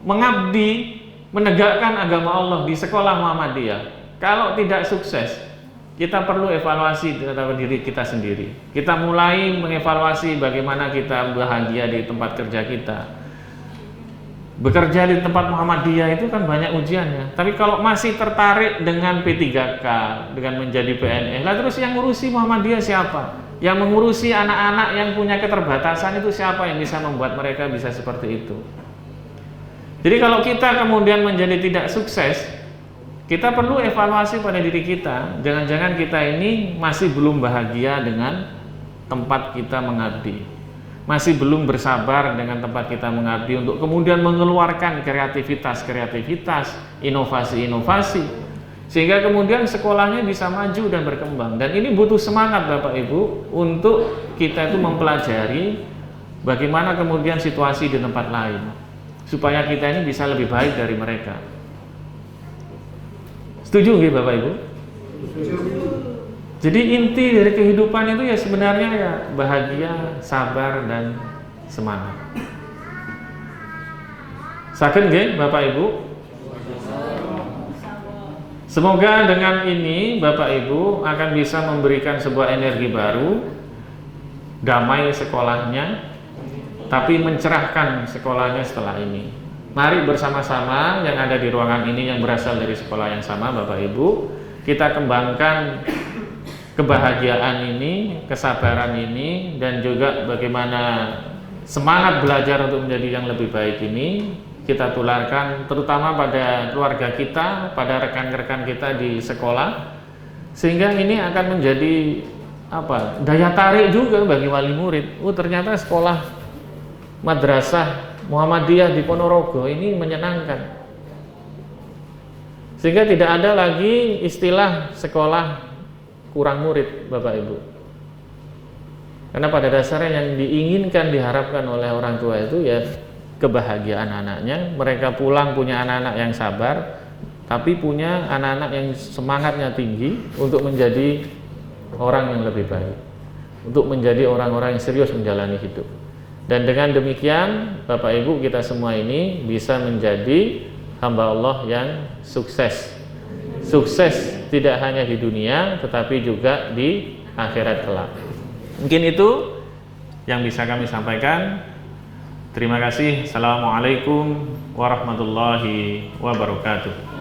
mengabdi menegakkan agama Allah di sekolah Muhammadiyah, kalau tidak sukses, kita perlu evaluasi terhadap diri kita sendiri. Kita mulai mengevaluasi bagaimana kita bahagia di tempat kerja kita. Bekerja di tempat Muhammadiyah itu kan banyak ujiannya. Tapi kalau masih tertarik dengan P3K, dengan menjadi PNS, lah terus yang ngurusi Muhammadiyah siapa? Yang mengurusi anak-anak yang punya keterbatasan itu siapa yang bisa membuat mereka bisa seperti itu? Jadi kalau kita kemudian menjadi tidak sukses, kita perlu evaluasi pada diri kita. Jangan-jangan kita ini masih belum bahagia dengan tempat kita mengabdi, masih belum bersabar dengan tempat kita mengabdi untuk kemudian mengeluarkan kreativitas, inovasi, sehingga kemudian sekolahnya bisa maju dan berkembang. Dan ini butuh semangat Bapak Ibu untuk kita itu mempelajari bagaimana kemudian situasi di tempat lain, supaya kita ini bisa lebih baik dari mereka. Setuju nggih Bapak Ibu? Setuju. Jadi inti dari kehidupan itu ya sebenarnya ya bahagia, sabar, dan semangat. Saged nggih Bapak Ibu? Semoga dengan ini Bapak Ibu akan bisa memberikan sebuah energi baru, damai sekolahnya, tapi mencerahkan sekolahnya setelah ini. Mari bersama-sama yang ada di ruangan ini yang berasal dari sekolah yang sama, Bapak Ibu, kita kembangkan kebahagiaan ini, kesabaran ini, dan juga bagaimana semangat belajar untuk menjadi yang lebih baik ini kita tularkan terutama pada keluarga kita, pada rekan-rekan kita di sekolah, sehingga ini akan menjadi daya tarik juga bagi wali murid. Ternyata sekolah madrasah Muhammadiyah di Ponorogo ini menyenangkan, sehingga tidak ada lagi istilah sekolah kurang murid, Bapak Ibu. Karena pada dasarnya yang diinginkan, diharapkan oleh orang tua itu ya kebahagiaan anaknya. Mereka pulang punya anak-anak yang sabar, tapi punya anak-anak yang semangatnya tinggi untuk menjadi orang yang lebih baik, untuk menjadi orang-orang yang serius menjalani hidup. Dan dengan demikian Bapak Ibu, kita semua ini bisa menjadi hamba Allah yang sukses. Sukses tidak hanya di dunia tetapi juga di akhirat kelak. Mungkin itu yang bisa kami sampaikan. Terima kasih. Assalamualaikum warahmatullahi wabarakatuh.